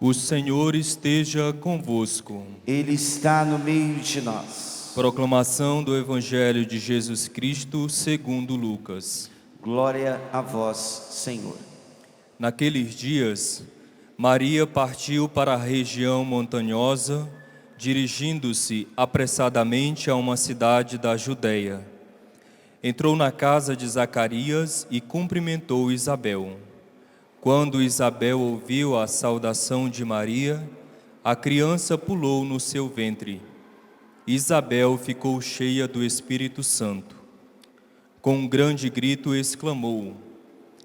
O Senhor esteja convosco. Ele está no meio de nós. Proclamação do Evangelho de Jesus Cristo segundo Lucas. Glória a vós, Senhor. Naqueles dias, Maria partiu para a região montanhosa, dirigindo-se apressadamente a uma cidade da Judéia. Entrou na casa de Zacarias e cumprimentou Isabel. Quando Isabel ouviu a saudação de Maria, a criança pulou no seu ventre. Isabel ficou cheia do Espírito Santo. Com um grande grito exclamou: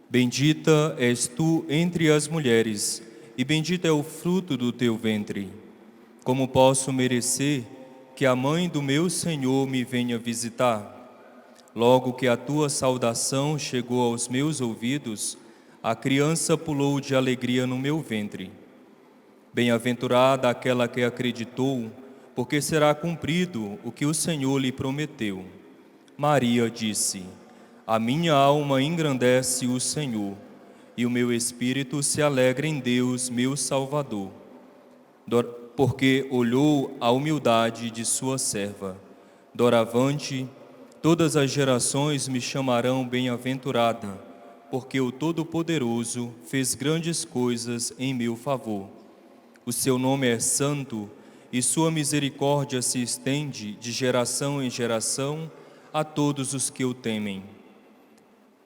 Bendita és tu entre as mulheres, e bendito é o fruto do teu ventre. Como posso merecer que a mãe do meu Senhor me venha visitar? Logo que a tua saudação chegou aos meus ouvidos, a criança pulou de alegria no meu ventre. Bem-aventurada aquela que acreditou, porque será cumprido o que o Senhor lhe prometeu. Maria disse: A minha alma engrandece o Senhor, e o meu espírito se alegra em Deus, meu Salvador, porque olhou a humildade de sua serva. Doravante, todas as gerações me chamarão bem-aventurada, porque o Todo-Poderoso fez grandes coisas em meu favor. O seu nome é santo, e sua misericórdia se estende de geração em geração a todos os que o temem.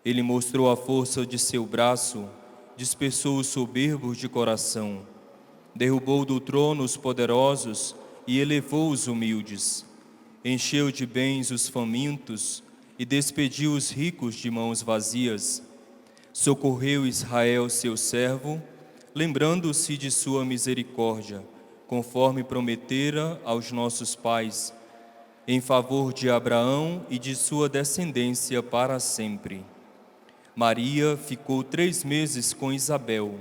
Ele mostrou a força de seu braço, dispersou os soberbos de coração, derrubou do trono os poderosos e elevou os humildes, encheu de bens os famintos e despediu os ricos de mãos vazias. Socorreu Israel, seu servo, lembrando-se de sua misericórdia, conforme prometera aos nossos pais, em favor de Abraão e de sua descendência para sempre. Maria ficou 3 meses com Isabel,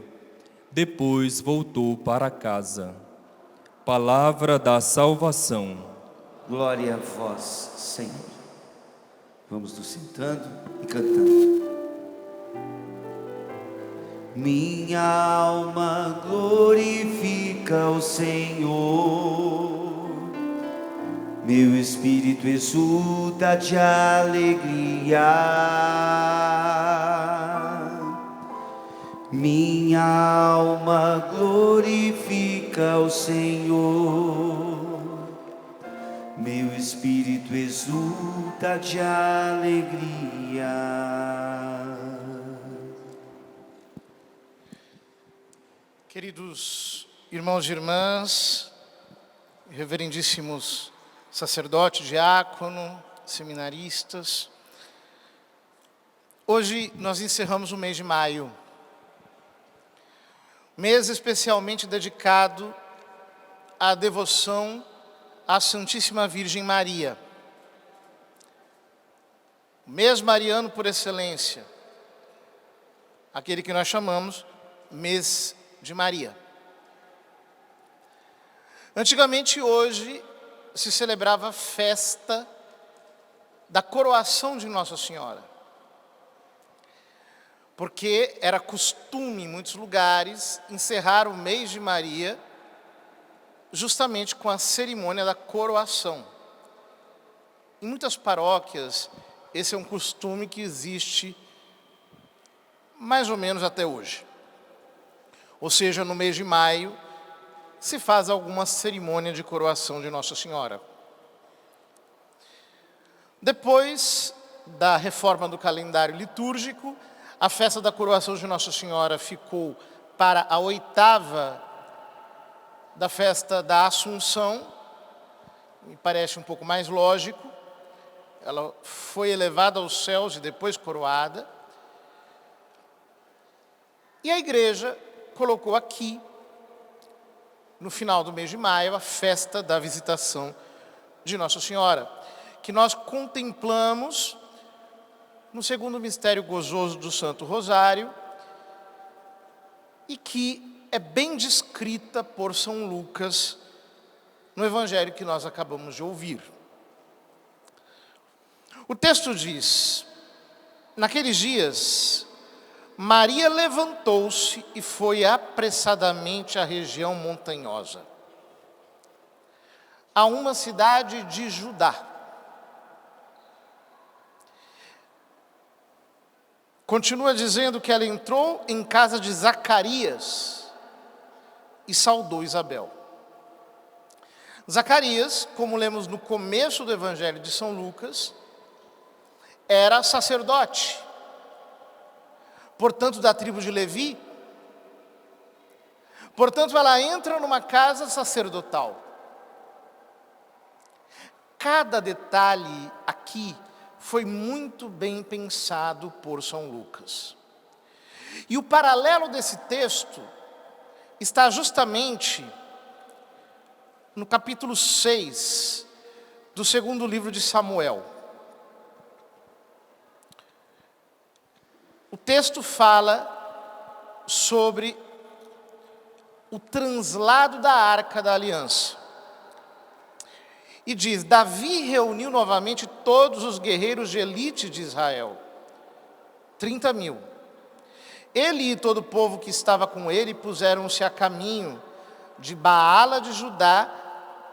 depois voltou para casa. Palavra da salvação. Glória a vós, Senhor. Vamos nos sentando e cantando. Minha alma glorifica o Senhor, meu espírito exulta de alegria. Minha alma glorifica o Senhor, meu espírito exulta de alegria. Queridos irmãos e irmãs, reverendíssimos sacerdote, diácono, seminaristas, hoje nós encerramos o mês de maio, mês especialmente dedicado à devoção à Santíssima Virgem Maria. O mês mariano por excelência, aquele que nós chamamos mês de Maria. Antigamente, hoje, se celebrava a festa da coroação de Nossa Senhora, porque era costume em muitos lugares encerrar o mês de Maria justamente com a cerimônia da coroação. Em muitas paróquias, esse é um costume que existe mais ou menos até hoje. Ou seja, no mês de maio, se faz alguma cerimônia de coroação de Nossa Senhora. Depois da reforma do calendário litúrgico, a festa da coroação de Nossa Senhora ficou para a 8ª da festa da Assunção. Me parece um pouco mais lógico. Ela foi elevada aos céus e depois coroada. E a igreja colocou aqui, no final do mês de maio, a festa da visitação de Nossa Senhora, que nós contemplamos no segundo mistério gozoso do Santo Rosário e que é bem descrita por São Lucas no Evangelho que nós acabamos de ouvir. O texto diz: naqueles dias, Maria levantou-se e foi apressadamente à região montanhosa, a uma cidade de Judá. Continua dizendo que ela entrou em casa de Zacarias e saudou Isabel. Zacarias, como lemos no começo do Evangelho de São Lucas, era sacerdote, portanto da tribo de Levi. Portanto, ela entra numa casa sacerdotal. Cada detalhe aqui foi muito bem pensado por São Lucas. E o paralelo desse texto está justamente no capítulo 6 do segundo livro de Samuel. O texto fala sobre o translado da Arca da Aliança. E diz: Davi reuniu novamente todos os guerreiros de elite de Israel, 30.000. Ele e todo o povo que estava com ele puseram-se a caminho de Baala de Judá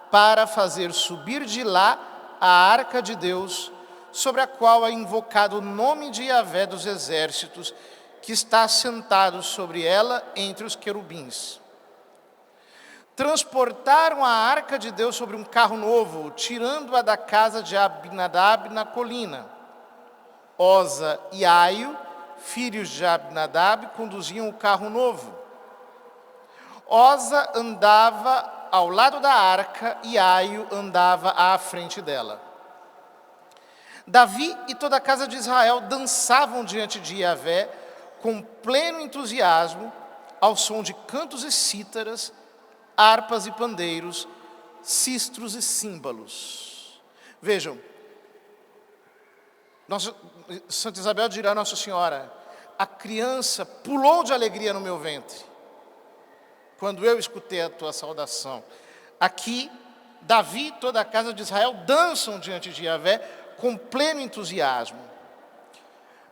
para fazer subir de lá a arca de Deus, sobre a qual é invocado o nome de Yahvé dos exércitos, que está sentado sobre ela entre os querubins. Transportaram a arca de Deus sobre um carro novo, tirando-a da casa de Abinadab na colina. Oza e Aio, filhos de Abinadab, conduziam o carro novo. Oza andava ao lado da arca e Aio andava à frente dela. Davi e toda a casa de Israel dançavam diante de Yahvé com pleno entusiasmo, ao som de cantos e cítaras, harpas e pandeiros, sistros e símbolos. Vejam, Santa Isabel dirá a Nossa Senhora: a criança pulou de alegria no meu ventre, quando eu escutei a tua saudação. Aqui, Davi e toda a casa de Israel dançam diante de Yahvé com pleno entusiasmo.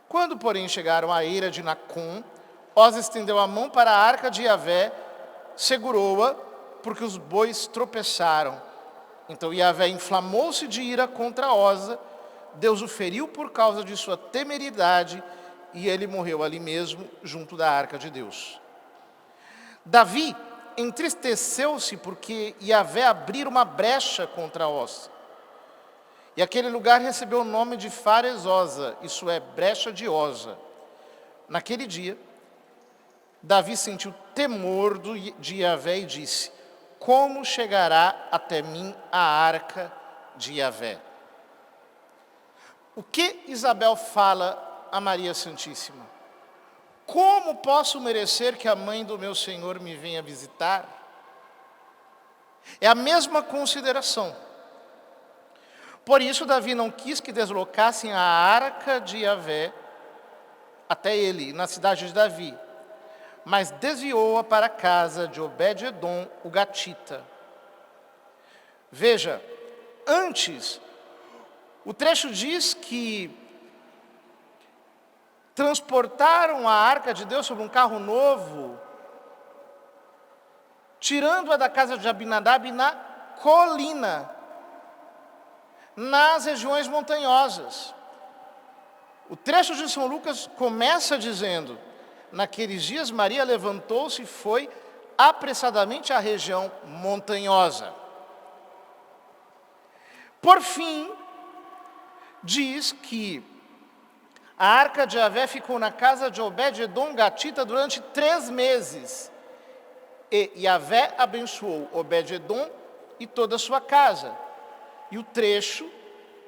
Quando, porém, chegaram à eira de Nacon, Oza estendeu a mão para a arca de Yahvé, segurou-a, porque os bois tropeçaram. Então Yahvé inflamou-se de ira contra Oza, Deus o feriu por causa de sua temeridade, e ele morreu ali mesmo, junto da arca de Deus. Davi entristeceu-se porque Yahvé abrira uma brecha contra Oza. E aquele lugar recebeu o nome de Fares Oza, isso é, brecha de Oza. Naquele dia, Davi sentiu temor de Yahvé e disse: como chegará até mim a arca de Yahvé? O que Isabel fala a Maria Santíssima? Como posso merecer que a mãe do meu Senhor me venha visitar? É a mesma consideração. Por isso, Davi não quis que deslocassem a arca de Yahvé até ele, na cidade de Davi, mas desviou-a para a casa de Obed-edom, o gatita. Veja, antes, o trecho diz que transportaram a arca de Deus sobre um carro novo, tirando-a da casa de Abinadab na colina, nas regiões montanhosas. O trecho de São Lucas começa dizendo: naqueles dias Maria levantou-se e foi apressadamente à região montanhosa. Por fim, diz que a arca de Yahvé ficou na casa de Obed-edom gatita durante 3 meses. E Yahvé abençoou Obed-edom e toda a sua casa. E o trecho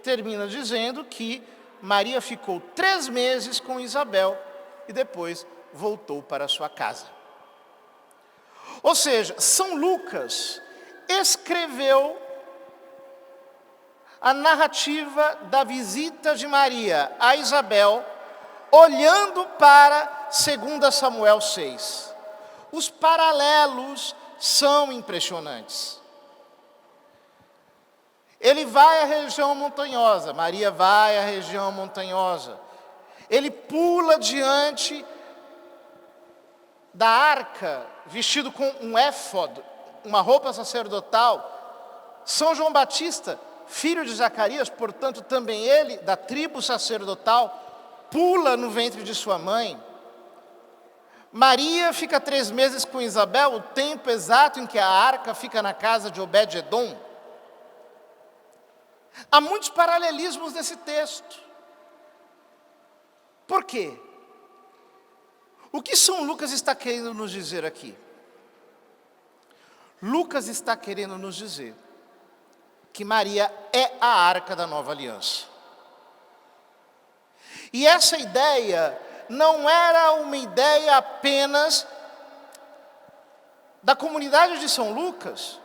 termina dizendo que Maria ficou 3 meses com Isabel e depois voltou para sua casa. Ou seja, São Lucas escreveu a narrativa da visita de Maria a Isabel, olhando para 2 Samuel 6. Os paralelos são impressionantes. Ele vai à região montanhosa, Maria vai à região montanhosa. Ele pula diante da arca, vestido com um éfode, uma roupa sacerdotal, São João Batista, filho de Zacarias, portanto também ele, da tribo sacerdotal, pula no ventre de sua mãe. Maria fica 3 meses com Isabel, o tempo exato em que a arca fica na casa de Obed-edom. Há muitos paralelismos nesse texto. Por quê? O que São Lucas está querendo nos dizer aqui? Lucas está querendo nos dizer que Maria é a arca da nova aliança. E essa ideia não era uma ideia apenas da comunidade de São Lucas.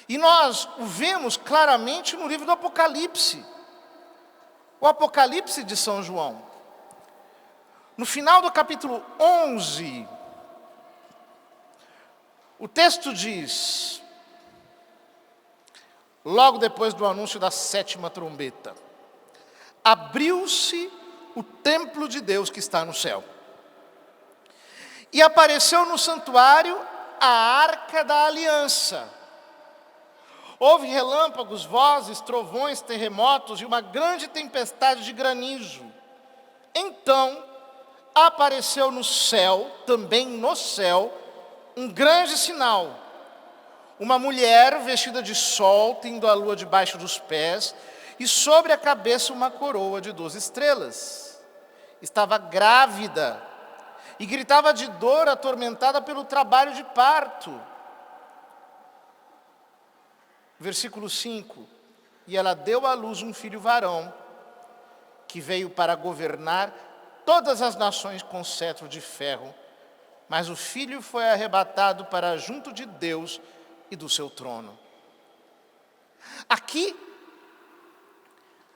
E nós o vemos claramente no livro do Apocalipse. O Apocalipse de São João. No final do capítulo 11, o texto diz, logo depois do anúncio da 7ª trombeta: abriu-se o templo de Deus que está no céu, e apareceu no santuário a arca da aliança. Houve relâmpagos, vozes, trovões, terremotos e uma grande tempestade de granizo. Então apareceu no céu, também no céu, um grande sinal. Uma mulher vestida de sol, tendo a lua debaixo dos pés, e sobre a cabeça uma coroa de 12 estrelas. Estava grávida e gritava de dor, atormentada pelo trabalho de parto. Versículo 5. E ela deu à luz um filho varão, que veio para governar todas as nações com cetro de ferro. Mas o filho foi arrebatado para junto de Deus e do seu trono. Aqui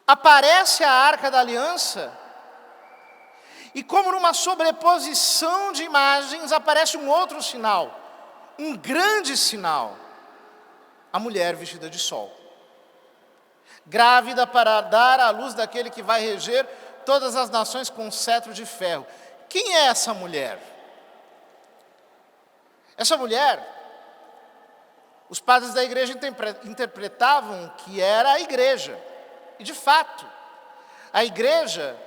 aparece a arca da aliança, e como numa sobreposição de imagens aparece um outro sinal, um grande sinal: a mulher vestida de sol, grávida para dar à luz daquele que vai reger todas as nações com cetro de ferro. Quem é essa mulher? Essa mulher, os padres da igreja interpretavam que era a igreja. E de fato, a igreja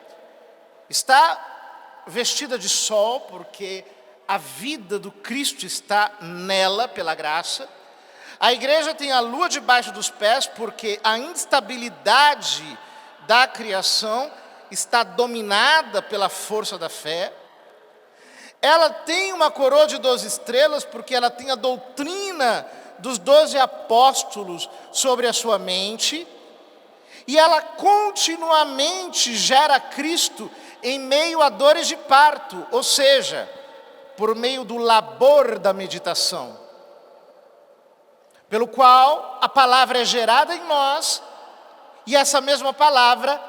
está vestida de sol porque a vida do Cristo está nela pela graça. A igreja tem a lua debaixo dos pés porque a instabilidade da criação está dominada pela força da fé. Ela tem uma coroa de 12 estrelas porque ela tem a doutrina dos 12 apóstolos sobre a sua mente. E ela continuamente gera Cristo em meio a dores de parto, ou seja, por meio do labor da meditação, pelo qual a palavra é gerada em nós e essa mesma palavra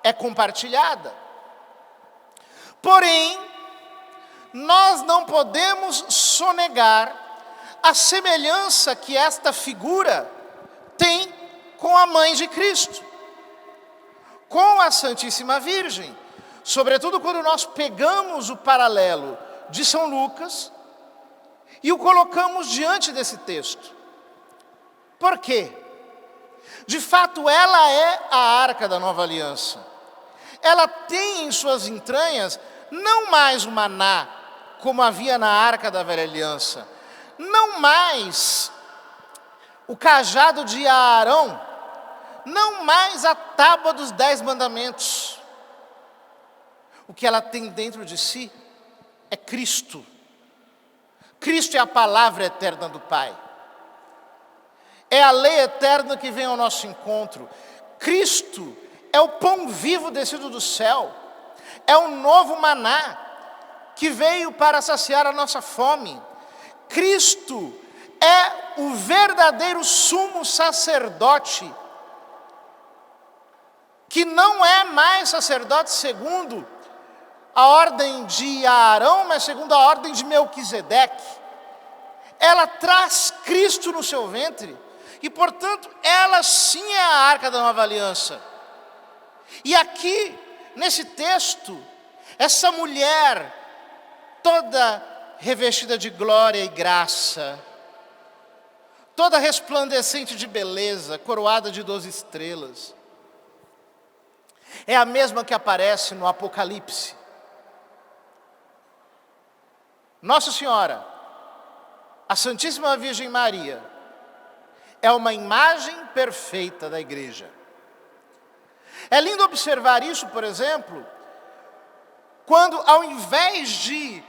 é compartilhada. Porém, nós não podemos sonegar a semelhança que esta figura tem com a mãe de Cristo, com a Santíssima Virgem, sobretudo quando nós pegamos o paralelo de São Lucas e o colocamos diante desse texto. Por quê? De fato, ela é a arca da nova aliança. Ela tem em suas entranhas não mais o maná, como havia na arca da velha aliança, não mais o cajado de Arão, não mais a tábua dos 10 mandamentos. O que ela tem dentro de si é Cristo. Cristo é a palavra eterna do Pai. É a lei eterna que vem ao nosso encontro. Cristo é o pão vivo descido do céu. É o novo maná que veio para saciar a nossa fome. Cristo é o verdadeiro sumo sacerdote, que não é mais sacerdote segundo a ordem de Arão, mas segundo a ordem de Melquisedeque. Ela traz Cristo no seu ventre, e portanto, ela sim é a arca da nova aliança. E aqui, nesse texto, essa mulher toda revestida de glória e graça, toda resplandecente de beleza, coroada de 12 estrelas. É a mesma que aparece no Apocalipse. Nossa Senhora, a Santíssima Virgem Maria, é uma imagem perfeita da igreja. É lindo observar isso, por exemplo, quando ao invés de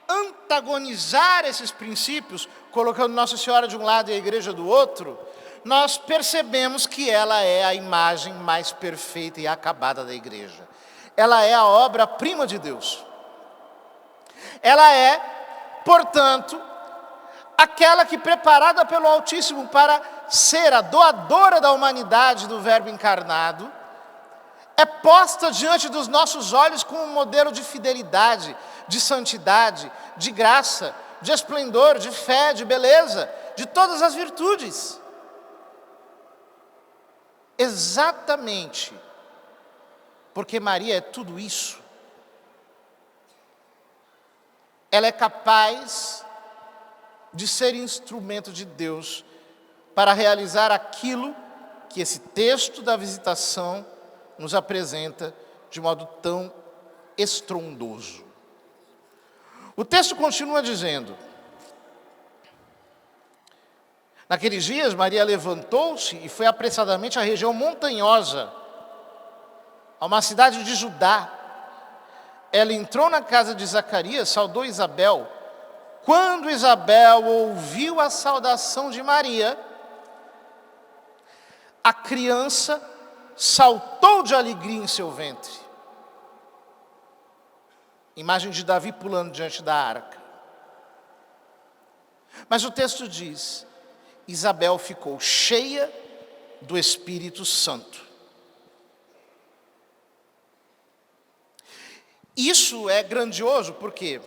antagonizar esses princípios, colocando Nossa Senhora de um lado e a igreja do outro, nós percebemos que ela é a imagem mais perfeita e acabada da igreja. Ela é a obra-prima de Deus. Ela é, portanto, aquela que, preparada pelo Altíssimo para ser a doadora da humanidade do Verbo encarnado, é posta diante dos nossos olhos como um modelo de fidelidade, de santidade, de graça, de esplendor, de fé, de beleza, de todas as virtudes. Exatamente porque Maria é tudo isso. Ela é capaz de ser instrumento de Deus para realizar aquilo que esse texto da visitação nos apresenta de modo tão estrondoso. O texto continua dizendo: naqueles dias Maria levantou-se e foi apressadamente à região montanhosa, a uma cidade de Judá. Ela entrou na casa de Zacarias, saudou Isabel. Quando Isabel ouviu a saudação de Maria, a criança saltou de alegria em seu ventre. Imagem de Davi pulando diante da arca. Mas o texto diz: Isabel ficou cheia do Espírito Santo. Isso é grandioso porque,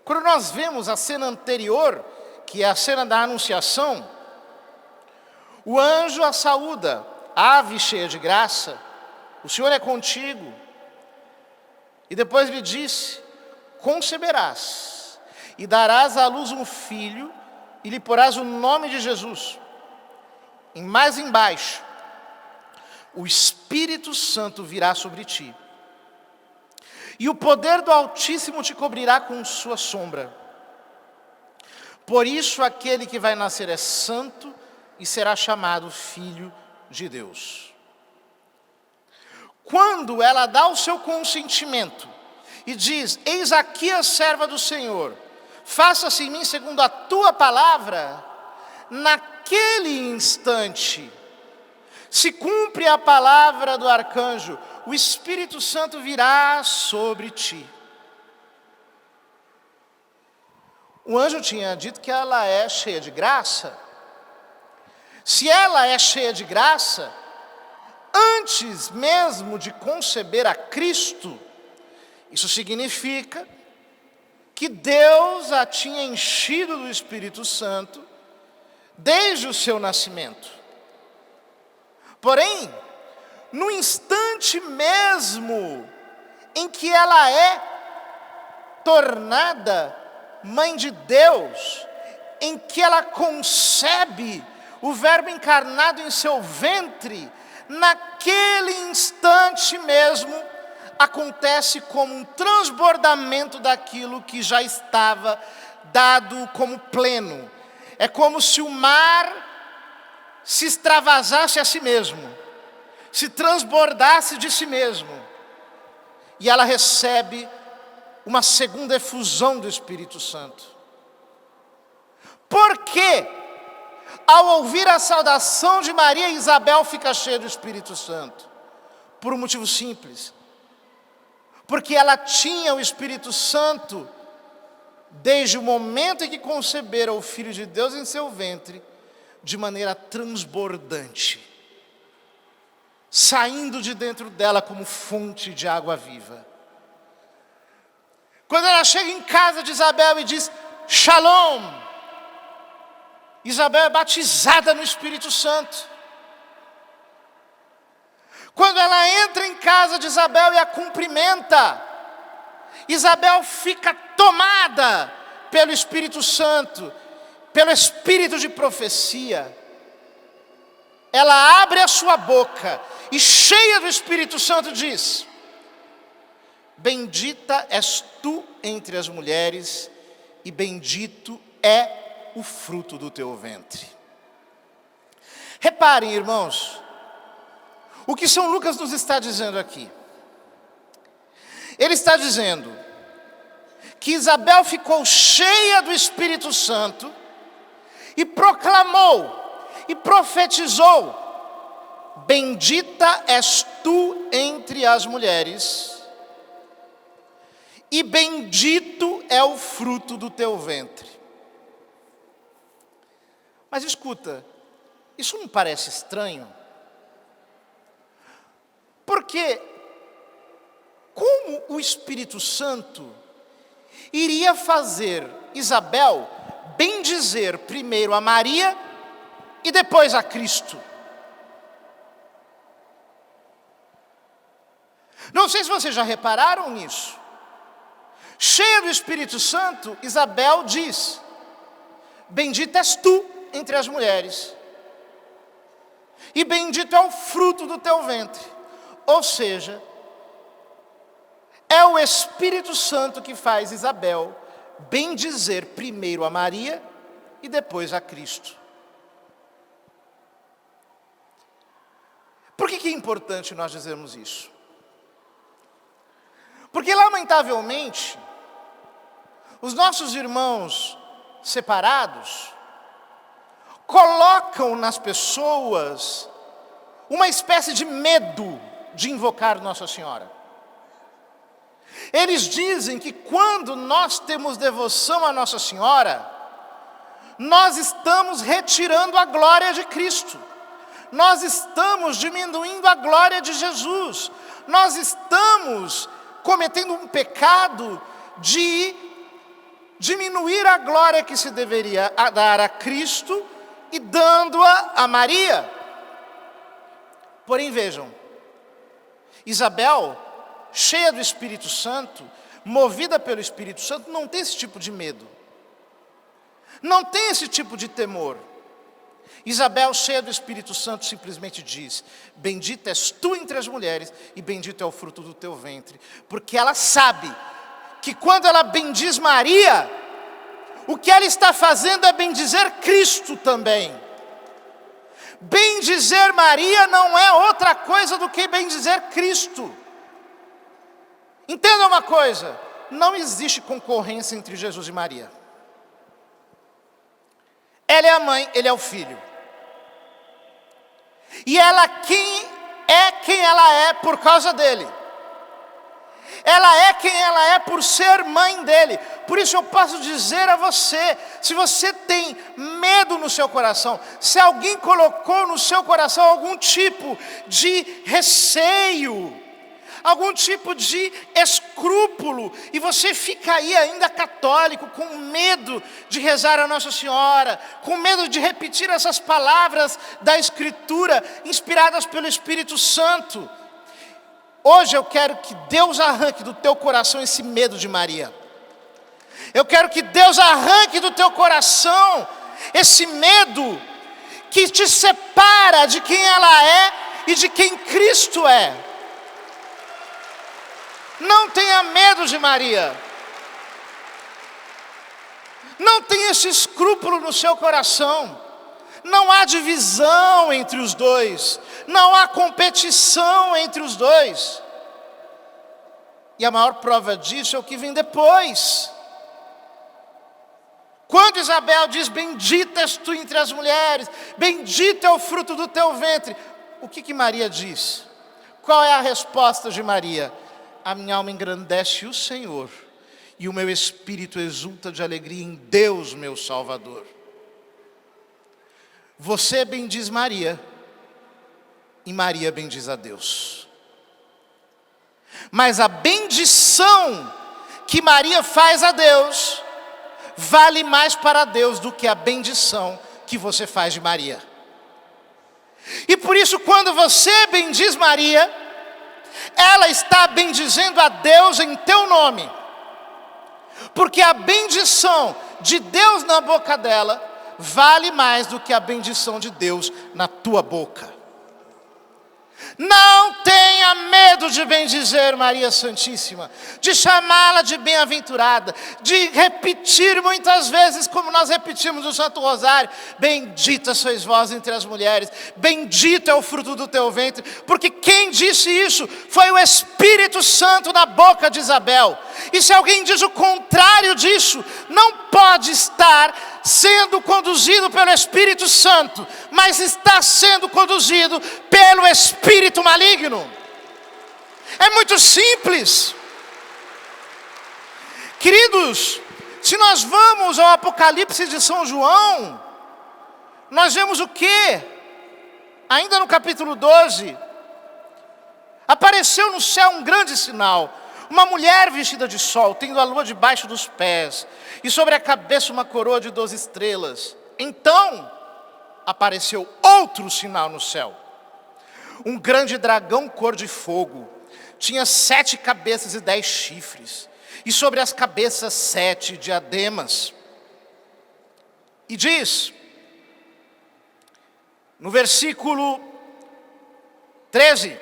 quando nós vemos a cena anterior, que é a cena da Anunciação, o anjo a saúda: ave cheia de graça, o Senhor é contigo. E depois lhe disse: conceberás e darás à luz um filho e lhe porás o nome de Jesus. E mais embaixo: o Espírito Santo virá sobre ti, e o poder do Altíssimo te cobrirá com sua sombra. Por isso aquele que vai nascer é santo e será chamado Filho de Deus. Quando ela dá o seu consentimento e diz: eis aqui a serva do Senhor, faça-se em mim segundo a tua palavra, naquele instante se cumpre a palavra do arcanjo: o Espírito Santo virá sobre ti. O anjo tinha dito que ela é cheia de graça. Se ela é cheia de graça, antes mesmo de conceber a Cristo, isso significa que Deus a tinha enchido do Espírito Santo desde o seu nascimento. Porém, no instante mesmo em que ela é tornada mãe de Deus, em que ela concebe o Verbo encarnado em seu ventre, naquele instante mesmo, acontece como um transbordamento daquilo que já estava dado como pleno. É como se o mar se extravasasse a si mesmo, se transbordasse de si mesmo, e ela recebe uma segunda efusão do Espírito Santo. Por quê? Ao ouvir a saudação de Maria, Isabel fica cheia do Espírito Santo. Por um motivo simples: porque ela tinha o Espírito Santo desde o momento em que concebera o Filho de Deus em seu ventre, de maneira transbordante, saindo de dentro dela como fonte de água viva. Quando ela chega em casa de Isabel e diz: Shalom, Isabel é batizada no Espírito Santo. Quando ela entra em casa de Isabel e a cumprimenta, Isabel fica tomada pelo Espírito Santo, pelo espírito de profecia, ela abre a sua boca e, cheia do Espírito Santo, diz: bendita és tu entre as mulheres, e bendito é o fruto do teu ventre. Reparem, irmãos, o que São Lucas nos está dizendo aqui. Ele está dizendo que Isabel ficou cheia do Espírito Santo e proclamou e profetizou: bendita és tu entre as mulheres, e bendito é o fruto do teu ventre. Mas escuta, isso não parece estranho? Porque como o Espírito Santo iria fazer Isabel bendizer primeiro a Maria e depois a Cristo? Não sei se vocês já repararam nisso. Cheia do Espírito Santo, Isabel diz: bendita és tu entre as mulheres, e bendito é o fruto do teu ventre. Ou seja, é o Espírito Santo que faz Isabel bendizer primeiro a Maria e depois a Cristo. Por que é importante nós dizermos isso? Porque, lamentavelmente, os nossos irmãos separados colocam nas pessoas uma espécie de medo de invocar Nossa Senhora. Eles dizem que quando nós temos devoção a Nossa Senhora, nós estamos retirando a glória de Cristo, nós estamos diminuindo a glória de Jesus, nós estamos cometendo um pecado de diminuir a glória que se deveria dar a Cristo e dando-a a Maria. Porém, vejam, Isabel, cheia do Espírito Santo, movida pelo Espírito Santo, não tem esse tipo de medo, não tem esse tipo de temor. Isabel, cheia do Espírito Santo, simplesmente diz: bendita és tu entre as mulheres, e bendito é o fruto do teu ventre. Porque ela sabe que quando ela bendiz Maria, o que ela está fazendo é bendizer Cristo também. Bendizer Maria não é outra coisa do que bendizer Cristo. Entenda uma coisa: não existe concorrência entre Jesus e Maria. Ela é a mãe, ele é o filho. E ela quem ela é por causa dele. Ela é quem ela é por ser mãe dele. Por isso eu posso dizer a você, se você tem medo no seu coração, se alguém colocou no seu coração algum tipo de receio, algum tipo de escrúpulo, e você fica aí ainda católico, com medo de rezar a Nossa Senhora, com medo de repetir essas palavras da Escritura, inspiradas pelo Espírito Santo, hoje eu quero que Deus arranque do teu coração esse medo de Maria. Eu quero que Deus arranque do teu coração esse medo que te separa de quem ela é e de quem Cristo é. Não tenha medo de Maria. Não tenha esse escrúpulo no seu coração. Não há divisão entre os dois. Não há competição entre os dois. E a maior prova disso é o que vem depois. Quando Isabel diz: bendita és tu entre as mulheres, bendito é o fruto do teu ventre, o que Maria diz? Qual é a resposta de Maria? A minha alma engrandece o Senhor, e o meu espírito exulta de alegria em Deus, meu Salvador. Você bendiz Maria, e Maria bendiz a Deus. Mas a bendição que Maria faz a Deus vale mais para Deus do que a bendição que você faz de Maria. E por isso, quando você bendiz Maria, ela está bendizendo a Deus em teu nome. porque a bendição de Deus na boca dela vale mais do que a bendição de Deus na tua boca. Não tenha medo de bendizer Maria Santíssima, de chamá-la de bem-aventurada, de repetir muitas vezes como nós repetimos no Santo Rosário: bendita sois vós entre as mulheres, bendito é o fruto do teu ventre, porque quem disse isso foi o Espírito Santo na boca de Isabel. E se alguém diz o contrário disso, não pode estar sendo conduzido pelo Espírito Santo, mas está sendo conduzido pelo Espírito maligno. É muito simples. Queridos, se nós vamos ao Apocalipse de São João, nós vemos o quê? Ainda no capítulo 12, apareceu no céu um grande sinal: uma mulher vestida de sol, tendo a lua debaixo dos pés, e sobre a cabeça uma coroa de 12 estrelas. Então apareceu outro sinal no céu: um grande dragão cor de fogo, tinha 7 cabeças e 10 chifres, e sobre as cabeças 7 diademas. E diz, no versículo 13: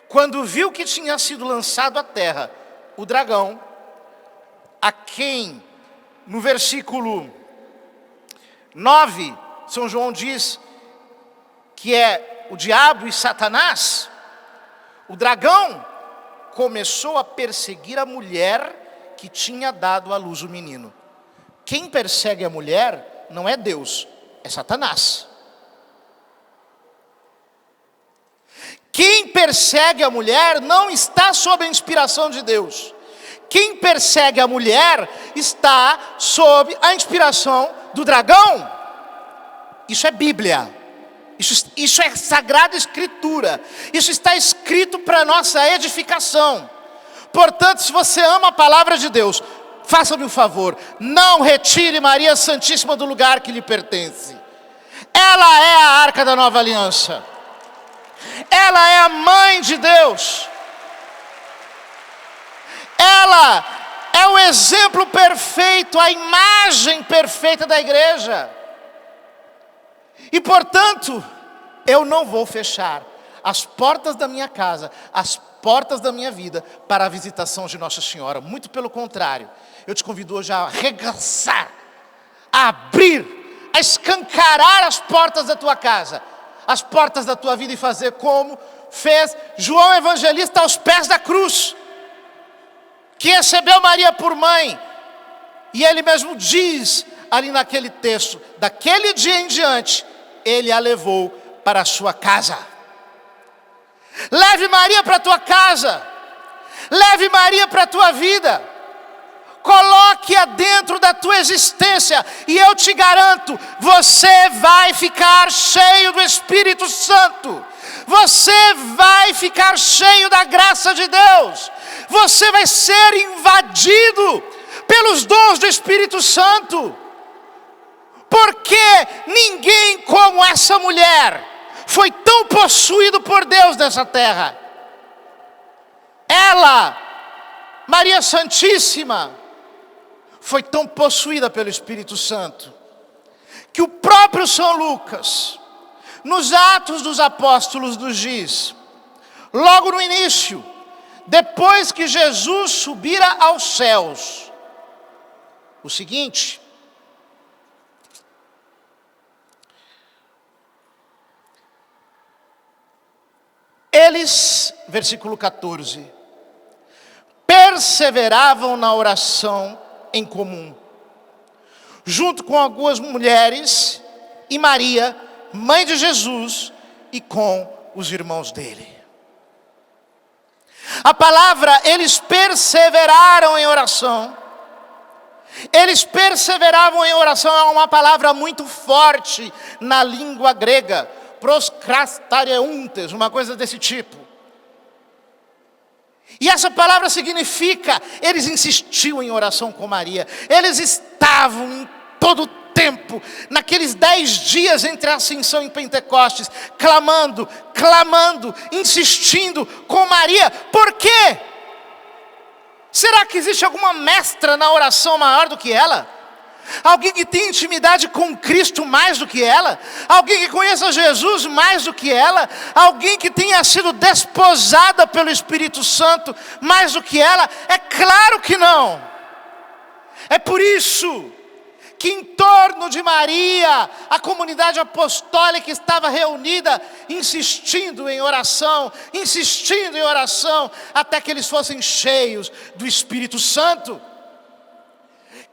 quando viu que tinha sido lançado à terra o dragão, a quem, no versículo 9, São João diz que é o diabo e Satanás, o dragão começou a perseguir a mulher que tinha dado à luz o menino. Quem persegue a mulher não é Deus, é Satanás. Quem persegue a mulher não está sob a inspiração de Deus. Quem persegue a mulher está sob a inspiração do dragão. Isso é Bíblia. Isso é Sagrada Escritura. Isso está escrito para nossa edificação. Portanto, se você ama a palavra de Deus, faça-me um favor: não retire Maria Santíssima do lugar que lhe pertence. Ela é a arca da nova aliança. Ela é a mãe de Deus. Ela é o exemplo perfeito, a imagem perfeita da igreja. E portanto, eu não vou fechar as portas da minha casa, as portas da minha vida para a visitação de Nossa Senhora. Muito pelo contrário, eu te convido hoje a arregaçar, a abrir, a escancarar as portas da tua casa, as portas da tua vida, e fazer como fez João Evangelista aos pés da cruz, que recebeu Maria por mãe. E ele mesmo diz ali naquele texto: daquele dia em diante, ele a levou para a sua casa. Leve Maria para a tua casa, leve Maria para a tua vida, coloque-a dentro da tua existência, e eu te garanto, você vai ficar cheio do Espírito Santo, você vai ficar cheio da graça de Deus, você vai ser invadido pelos dons do Espírito Santo, porque ninguém como essa mulher foi tão possuído por Deus nessa terra. Ela, Maria Santíssima, foi tão possuída pelo Espírito Santo, que o próprio São Lucas, nos Atos dos Apóstolos, nos diz, logo no início, depois que Jesus subira aos céus, o seguinte: eles, versículo 14, perseveravam na oração em comum, junto com algumas mulheres e Maria, mãe de Jesus, e com os irmãos dele. A palavra eles perseveraram em oração, eles perseveravam em oração é uma palavra muito forte na língua grega, proskrastareuntes, uma coisa desse tipo. E essa palavra significa, eles insistiam em oração com Maria, eles estavam em todo o tempo, naqueles 10 dias entre a Ascensão e Pentecostes, clamando, insistindo com Maria. Por quê? Será que existe alguma mestra na oração maior do que ela? Alguém que tem intimidade com Cristo mais do que ela? Alguém que conheça Jesus mais do que ela? Alguém que tenha sido desposada pelo Espírito Santo mais do que ela? É claro que não. É por isso que em torno de Maria, a comunidade apostólica estava reunida, insistindo em oração, até que eles fossem cheios do Espírito Santo.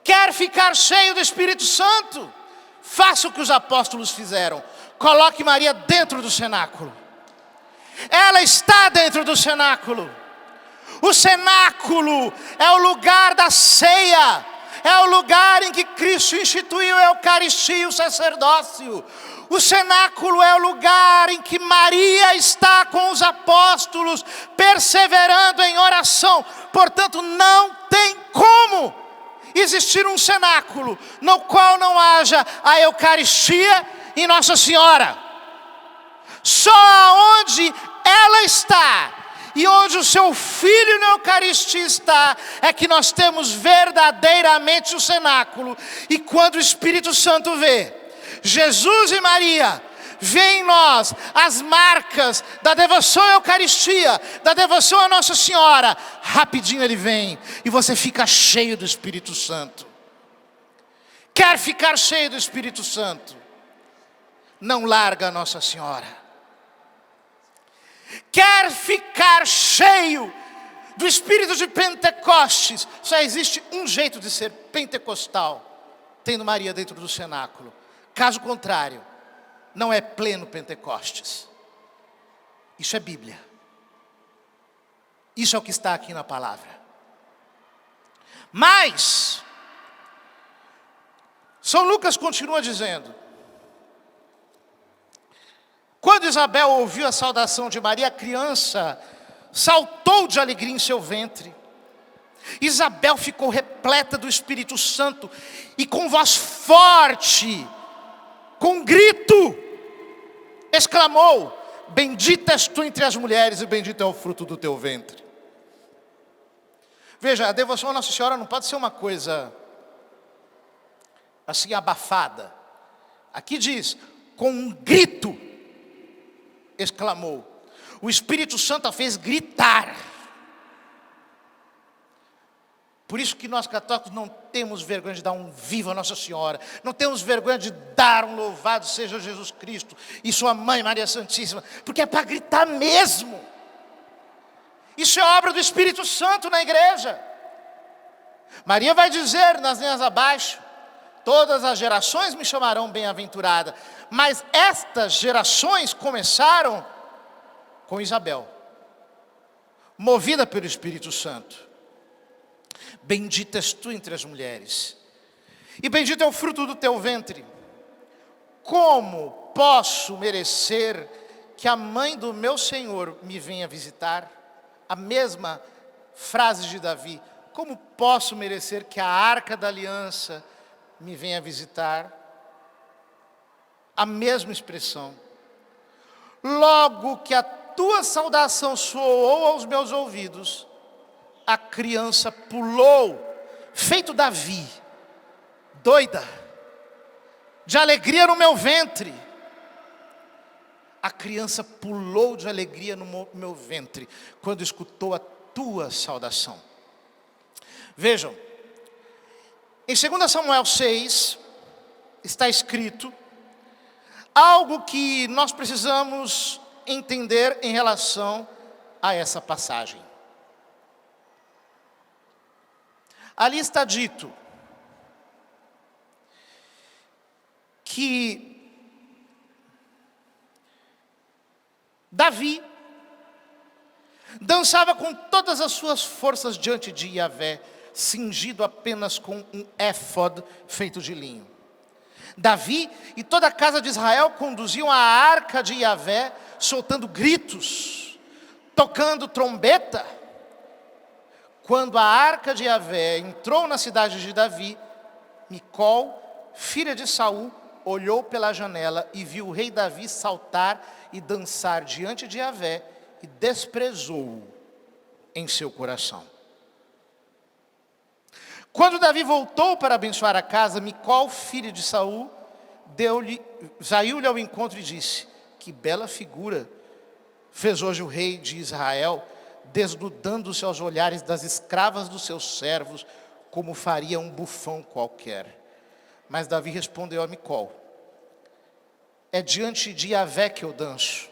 Quer ficar cheio do Espírito Santo? Faça o que os apóstolos fizeram. Coloque Maria dentro do cenáculo. Ela está dentro do cenáculo. O cenáculo é o lugar da ceia. É o lugar em que Cristo instituiu a Eucaristia e o sacerdócio. O cenáculo é o lugar em que Maria está com os apóstolos, perseverando em oração. Portanto, não tem como existir um cenáculo no qual não haja a Eucaristia e Nossa Senhora. Só onde ela está e onde o seu Filho na Eucaristia está, é que nós temos verdadeiramente o cenáculo. E quando o Espírito Santo vê Jesus e Maria, vê em nós as marcas da devoção à Eucaristia, da devoção a Nossa Senhora, rapidinho ele vem e você fica cheio do Espírito Santo. Quer ficar cheio do Espírito Santo? Não larga a Nossa Senhora. Quer ficar cheio do Espírito de Pentecostes? Só existe um jeito de ser pentecostal, tendo Maria dentro do cenáculo. Caso contrário, não é pleno Pentecostes. Isso é Bíblia. Isso é o que está aqui na palavra. Mas São Lucas continua dizendo: quando Isabel ouviu a saudação de Maria, a criança saltou de alegria em seu ventre. Isabel ficou repleta do Espírito Santo e com voz forte, com grito, exclamou: bendita és tu entre as mulheres e bendito é o fruto do teu ventre. Veja, a devoção a Nossa Senhora não pode ser uma coisa assim abafada. Aqui diz, com um grito, exclamou. O Espírito Santo a fez gritar. Por isso que nós católicos não temos vergonha de dar um viva a Nossa Senhora. Não temos vergonha de dar um louvado seja Jesus Cristo e sua mãe Maria Santíssima. Porque é para gritar mesmo. Isso é obra do Espírito Santo na igreja. Maria vai dizer nas linhas abaixo: todas as gerações me chamarão bem-aventurada. Mas estas gerações começaram com Isabel, movida pelo Espírito Santo. Bendita és tu entre as mulheres, e bendito é o fruto do teu ventre. Como posso merecer que a mãe do meu Senhor me venha visitar? A mesma frase de Davi. Como posso merecer que a arca da aliança me venha visitar? A mesma expressão. Logo que a tua saudação soou aos meus ouvidos, a criança pulou, feito Davi, doida, de alegria no meu ventre. A criança pulou de alegria no meu ventre, quando escutou a tua saudação. Vejam, em 2 Samuel 6, está escrito algo que nós precisamos entender em relação a essa passagem. Ali está dito que Davi dançava com todas as suas forças diante de Yahvé, cingido apenas com um éfode feito de linho. Davi e toda a casa de Israel conduziam a arca de Yahvé, soltando gritos, tocando trombeta. Quando a arca de Yahvé entrou na cidade de Davi, Micol, filha de Saul, olhou pela janela e viu o rei Davi saltar e dançar diante de Yahvé, e desprezou-o em seu coração. Quando Davi voltou para abençoar a casa, Micol, filha de Saul, saiu-lhe ao encontro e disse: que bela figura fez hoje o rei de Israel, desnudando-se aos olhares das escravas dos seus servos, como faria um bufão qualquer. Mas Davi respondeu a Micol: é diante de Yahvé que eu danço.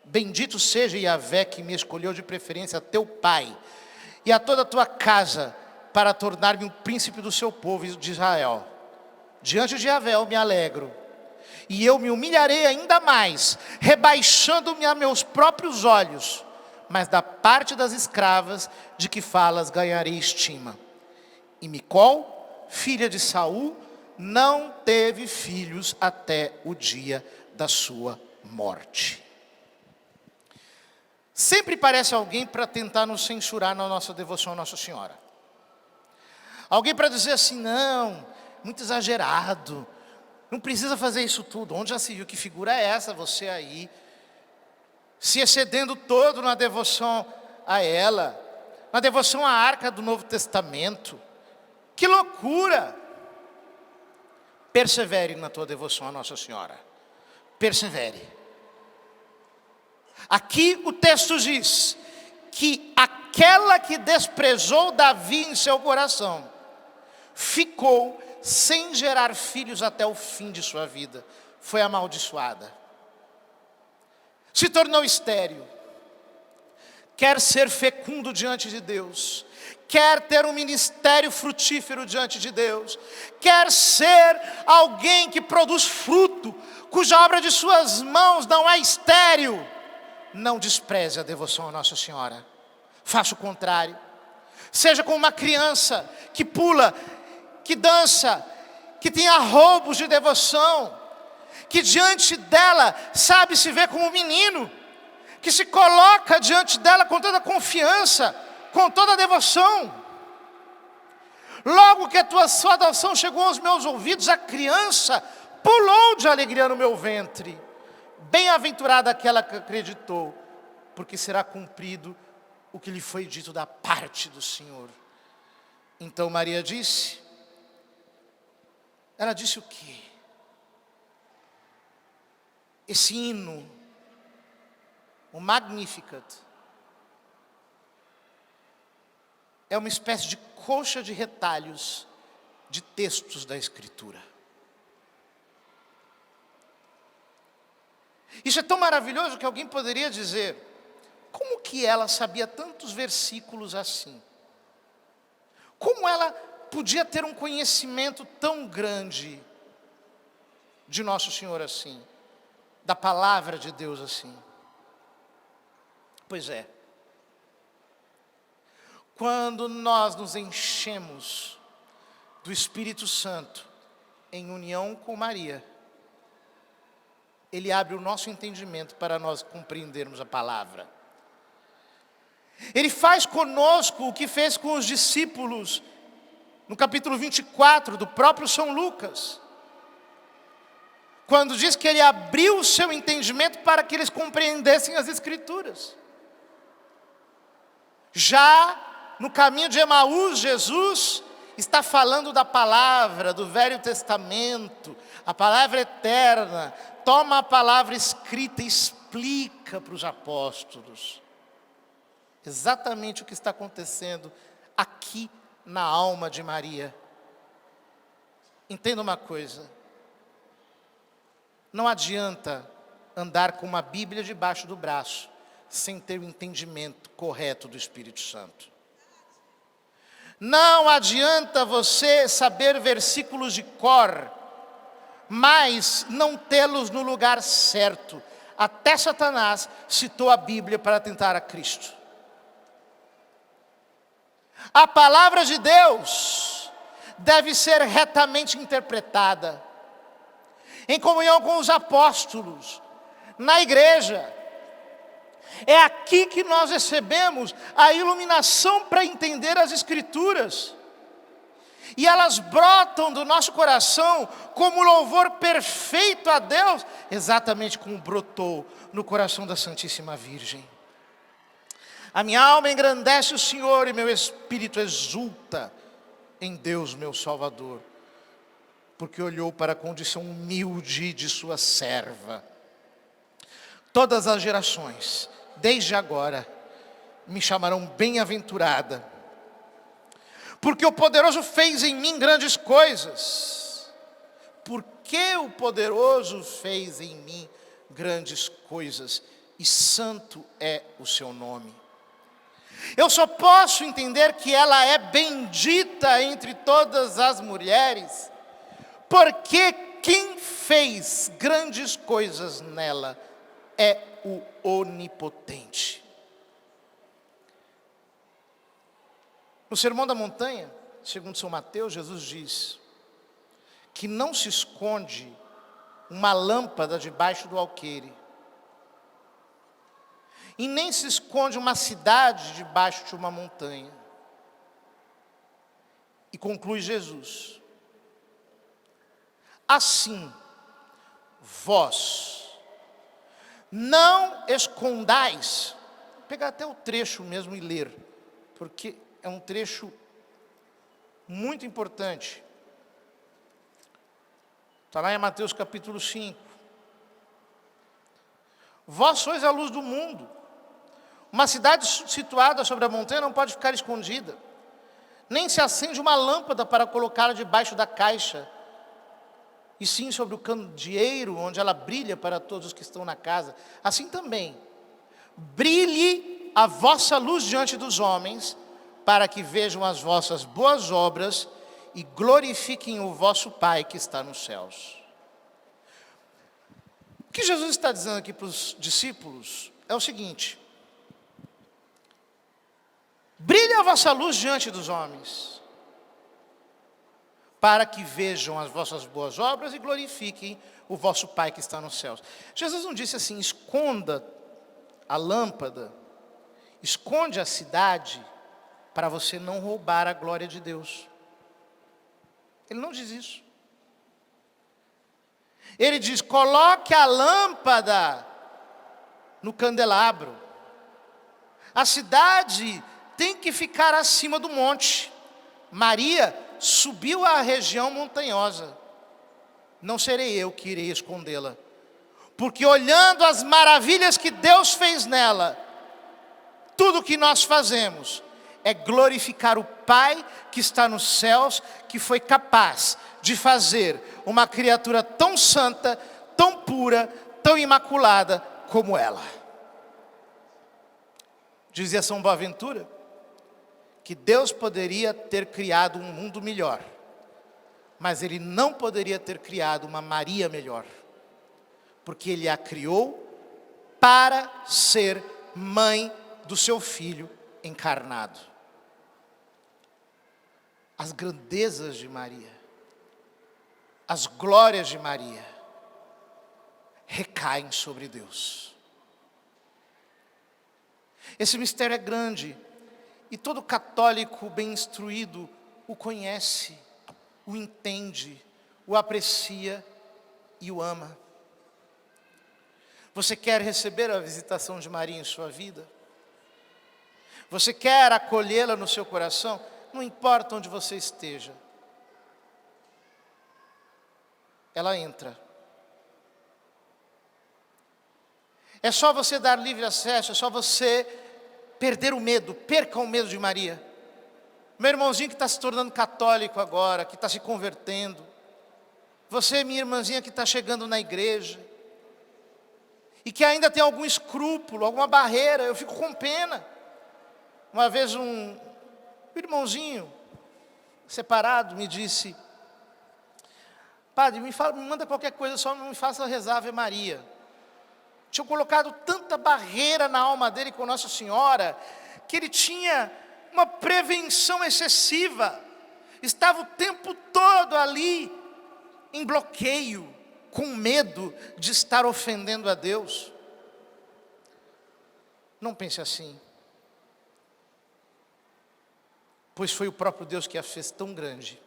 Bendito seja Yahvé que me escolheu de preferência a teu pai e a toda a tua casa, para tornar-me um príncipe do seu povo de Israel. Diante de Yahvé eu me alegro, e eu me humilharei ainda mais, rebaixando-me a meus próprios olhos, mas da parte das escravas de que falas ganharei estima. E Micol, filha de Saul, não teve filhos até o dia da sua morte. Sempre parece alguém para tentar nos censurar na nossa devoção a Nossa Senhora. Alguém para dizer assim: não, muito exagerado, não precisa fazer isso tudo. Onde já se viu? Que figura é essa? Você aí, se excedendo todo na devoção a ela, na devoção à arca do Novo Testamento. Que loucura! Persevere na tua devoção a Nossa Senhora. Persevere. Aqui o texto diz que aquela que desprezou Davi em seu coração ficou sem gerar filhos até o fim de sua vida. Foi amaldiçoada. Se tornou estéril. Quer ser fecundo diante de Deus. Quer ter um ministério frutífero diante de Deus. Quer ser alguém que produz fruto, cuja obra de suas mãos não é estéril. Não despreze a devoção a Nossa Senhora. Faça o contrário. Seja como uma criança que pula, que dança, que tem arroubos de devoção, que diante dela sabe se ver como um menino, que se coloca diante dela com toda a confiança, com toda a devoção. Logo que a sua adoção chegou aos meus ouvidos, a criança pulou de alegria no meu ventre. Bem-aventurada aquela que acreditou, porque será cumprido o que lhe foi dito da parte do Senhor. Então Maria disse, ela disse o quê? Esse hino, o Magnificat, é uma espécie de coxa de retalhos de textos da Escritura. Isso é tão maravilhoso que alguém poderia dizer: como que ela sabia tantos versículos assim? Como ela podia ter um conhecimento tão grande de Nosso Senhor assim? Da palavra de Deus assim? Pois é. Quando nós nos enchemos do Espírito Santo em união com Maria, Ele abre o nosso entendimento para nós compreendermos a palavra. Ele faz conosco o que fez com os discípulos no capítulo 24 do próprio São Lucas, quando diz que Ele abriu o seu entendimento para que eles compreendessem as Escrituras. Já no caminho de Emaús, Jesus está falando da palavra do Velho Testamento, a palavra eterna. Toma a palavra escrita e explica para os apóstolos exatamente o que está acontecendo aqui na alma de Maria. Entenda uma coisa: não adianta andar com uma Bíblia debaixo do braço sem ter o entendimento correto do Espírito Santo. Não adianta você saber versículos de cor, mas não tê-los no lugar certo. Até Satanás citou a Bíblia para tentar a Cristo. A palavra de Deus deve ser retamente interpretada, em comunhão com os apóstolos, na igreja. É aqui que nós recebemos a iluminação para entender as Escrituras. E elas brotam do nosso coração como louvor perfeito a Deus, exatamente como brotou no coração da Santíssima Virgem. A minha alma engrandece o Senhor e meu espírito exulta em Deus meu Salvador, porque olhou para a condição humilde de sua serva. Todas as gerações, desde agora, me chamarão bem-aventurada, porque o poderoso fez em mim grandes coisas. Porque o poderoso fez em mim grandes coisas, e santo é o seu nome. Eu só posso entender que ela é bendita entre todas as mulheres, porque quem fez grandes coisas nela é o Onipotente. No Sermão da Montanha, segundo São Mateus, Jesus diz que não se esconde uma lâmpada debaixo do alqueire, e nem se esconde uma cidade debaixo de uma montanha. E conclui Jesus: assim, vós não escondais. Vou pegar até o trecho mesmo e ler, porque é um trecho muito importante. Está lá em Mateus capítulo 5. Vós sois a luz do mundo. Uma cidade situada sobre a montanha não pode ficar escondida. Nem se acende uma lâmpada para colocá-la debaixo da caixa, e sim sobre o candeeiro, onde ela brilha para todos os que estão na casa. Assim também, brilhe a vossa luz diante dos homens, para que vejam as vossas boas obras e glorifiquem o vosso Pai que está nos céus. O que Jesus está dizendo aqui para os discípulos é o seguinte: brilhe a vossa luz diante dos homens, para que vejam as vossas boas obras e glorifiquem o vosso Pai que está nos céus. Jesus não disse assim: esconda a lâmpada, esconde a cidade, para você não roubar a glória de Deus. Ele não diz isso. Ele diz: coloque a lâmpada no candelabro. A cidade tem que ficar acima do monte. Maria subiu à região montanhosa. Não serei eu que irei escondê-la, porque olhando as maravilhas que Deus fez nela, tudo o que nós fazemos é glorificar o Pai que está nos céus, que foi capaz de fazer uma criatura tão santa, tão pura, tão imaculada como ela. Dizia São Boaventura que Deus poderia ter criado um mundo melhor, mas Ele não poderia ter criado uma Maria melhor, porque Ele a criou para ser mãe do seu Filho encarnado. As grandezas de Maria, as glórias de Maria, recaem sobre Deus. Esse mistério é grande, e todo católico bem instruído o conhece, o entende, o aprecia e o ama. Você quer receber a visitação de Maria em sua vida? Você quer acolhê-la no seu coração? Não importa onde você esteja, ela entra. É só você dar livre acesso, é só você perder o medo, perca o medo de Maria. Meu irmãozinho que está se tornando católico agora, que está se convertendo, você, minha irmãzinha que está chegando na igreja, e que ainda tem algum escrúpulo, alguma barreira, eu fico com pena. Uma vez um irmãozinho separado me disse: padre, me manda qualquer coisa, só não me faça rezar Ave Maria. Tinha colocado tanta barreira na alma dele com Nossa Senhora, que ele tinha uma prevenção excessiva, estava o tempo todo ali, em bloqueio, com medo de estar ofendendo a Deus. Não pense assim, pois foi o próprio Deus que a fez tão grande.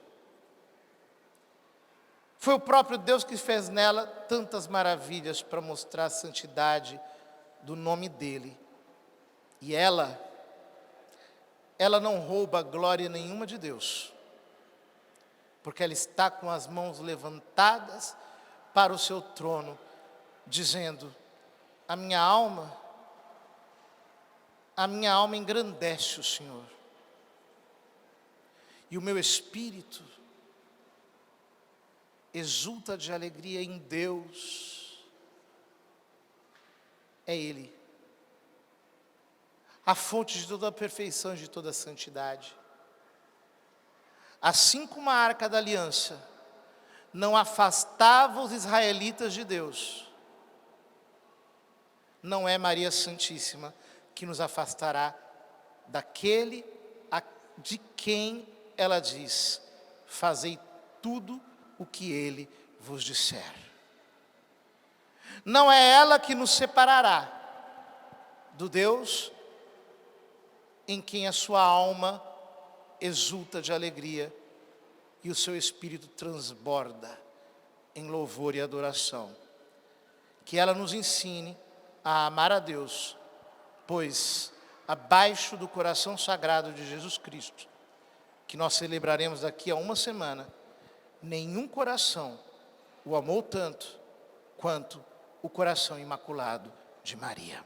Foi o próprio Deus que fez nela tantas maravilhas para mostrar a santidade do nome dEle. E ela não rouba glória nenhuma de Deus. porque ela está com as mãos levantadas para o seu trono, dizendo: a minha alma engrandece o Senhor, e o meu espírito exulta de alegria em Deus. É Ele, a fonte de toda a perfeição e de toda a santidade. Assim como a arca da aliança não afastava os israelitas de Deus, não é Maria Santíssima que nos afastará daquele de quem ela diz: fazei tudo o que Ele vos disser. Não é ela que nos separará do Deus em quem a sua alma exulta de alegria e o seu espírito transborda em louvor e adoração. Que ela nos ensine a amar a Deus, pois abaixo do coração sagrado de Jesus Cristo, que nós celebraremos daqui a uma semana, nenhum coração o amou tanto quanto o coração imaculado de Maria.